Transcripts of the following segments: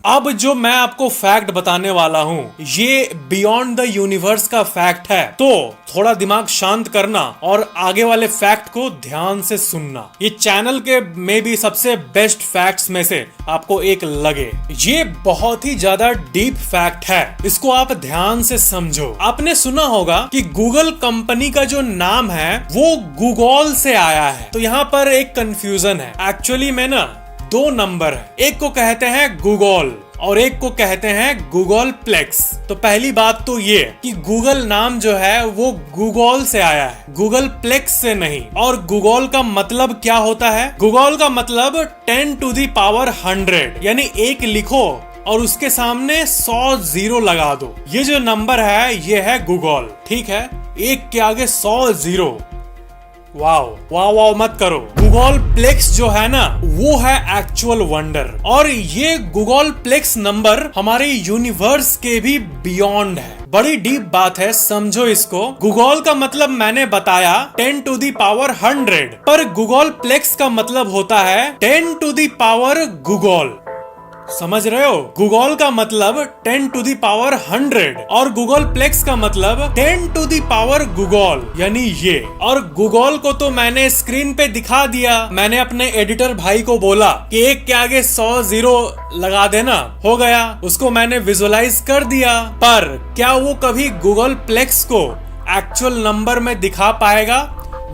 अब जो मैं आपको फैक्ट बताने वाला हूँ ये बियॉन्ड द यूनिवर्स का फैक्ट है, तो थोड़ा दिमाग शांत करना और आगे वाले फैक्ट को ध्यान से सुनना। ये चैनल के में भी सबसे बेस्ट फैक्ट्स में से आपको एक लगे। ये बहुत ही ज्यादा डीप फैक्ट है, इसको आप ध्यान से समझो। आपने सुना होगा कि गूगल कंपनी का जो नाम है वो गूगल से आया है। तो यहाँ पर एक कंफ्यूजन है। एक्चुअली में ना दो नंबर है, एक को कहते हैं गूगल और एक को कहते हैं गूगल प्लेक्स। तो पहली बात तो ये कि गूगल नाम जो है वो गूगल से आया है, गूगल प्लेक्स से नहीं। और गूगल का मतलब क्या होता है? गूगल का मतलब 10 to the power 100, यानी एक लिखो और उसके सामने 100 जीरो लगा दो। ये जो नंबर है ये है गूगल, ठीक है? एक के आगे 100 जीरो। वाओ वाओ वाओ मत करो। गूगल प्लेक्स जो है ना वो है एक्चुअल वंडर, और ये गूगल प्लेक्स नंबर हमारे यूनिवर्स के भी बियॉन्ड है। बड़ी डीप बात है, समझो इसको। गूगल का मतलब मैंने बताया 10 to the power 100, पर गूगल प्लेक्स का मतलब होता है 10 to the power गूगल। समझ रहे हो? गूगल का मतलब 10 to the power 100 और गूगल प्लेक्स का मतलब 10 to the power गूगल, यानी ये। और गूगल को तो मैंने स्क्रीन पे दिखा दिया। मैंने अपने एडिटर भाई को बोला कि एक के आगे 100 जीरो लगा देना, हो गया। उसको मैंने विजुअलाइज कर दिया। पर क्या वो कभी गूगल प्लेक्स को एक्चुअल नंबर में दिखा पाएगा?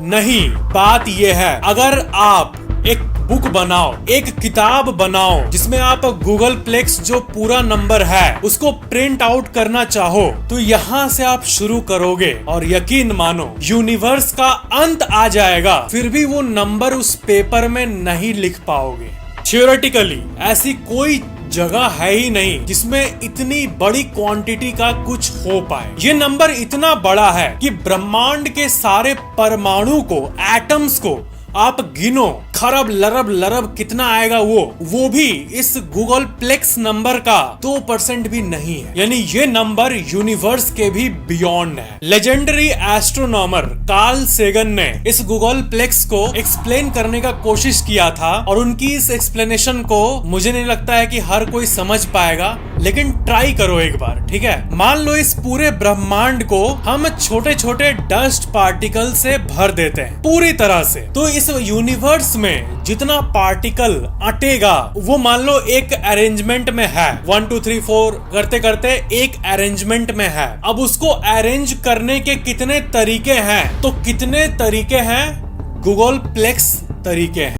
नहीं। बात ये है, अगर आप एक बुक बनाओ, एक किताब बनाओ जिसमें आप गूगल प्लेक्स जो पूरा नंबर है उसको प्रिंट आउट करना चाहो, तो यहाँ से आप शुरू करोगे और यकीन मानो यूनिवर्स का अंत आ जाएगा, फिर भी वो नंबर उस पेपर में नहीं लिख पाओगे। थियोरेटिकली ऐसी कोई जगह है ही नहीं जिसमें इतनी बड़ी क्वांटिटी का कुछ हो पाए। ये नंबर इतना बड़ा है कि ब्रह्मांड के सारे परमाणु को, एटम्स को आप गिनो, खरब लरब लरब कितना आएगा वो भी इस गूगल प्लेक्स नंबर का 2% भी नहीं है। यानी ये नंबर यूनिवर्स के भी बियॉन्ड है। लेजेंडरी एस्ट्रोनॉमर कार्ल सेगन ने इस गूगल प्लेक्स को एक्सप्लेन करने का कोशिश किया था, और उनकी इस एक्सप्लेनेशन को मुझे नहीं लगता है कि हर कोई समझ पाएगा, लेकिन ट्राई करो एक बार, ठीक है? मान लो इस पूरे ब्रह्मांड को हम छोटे छोटे डस्ट पार्टिकल से भर देते हैं पूरी तरह से, तो इस यूनिवर्स में जितना पार्टिकल अटेगा वो मान लो एक अरेंजमेंट में है, 1 2 3 4 करते करते एक अरेंजमेंट में है। अब उसको अरेंज करने के कितने तरीके हैं? तो कितने तरीके हैं? गूगल प्लेक्स तरीके हैं।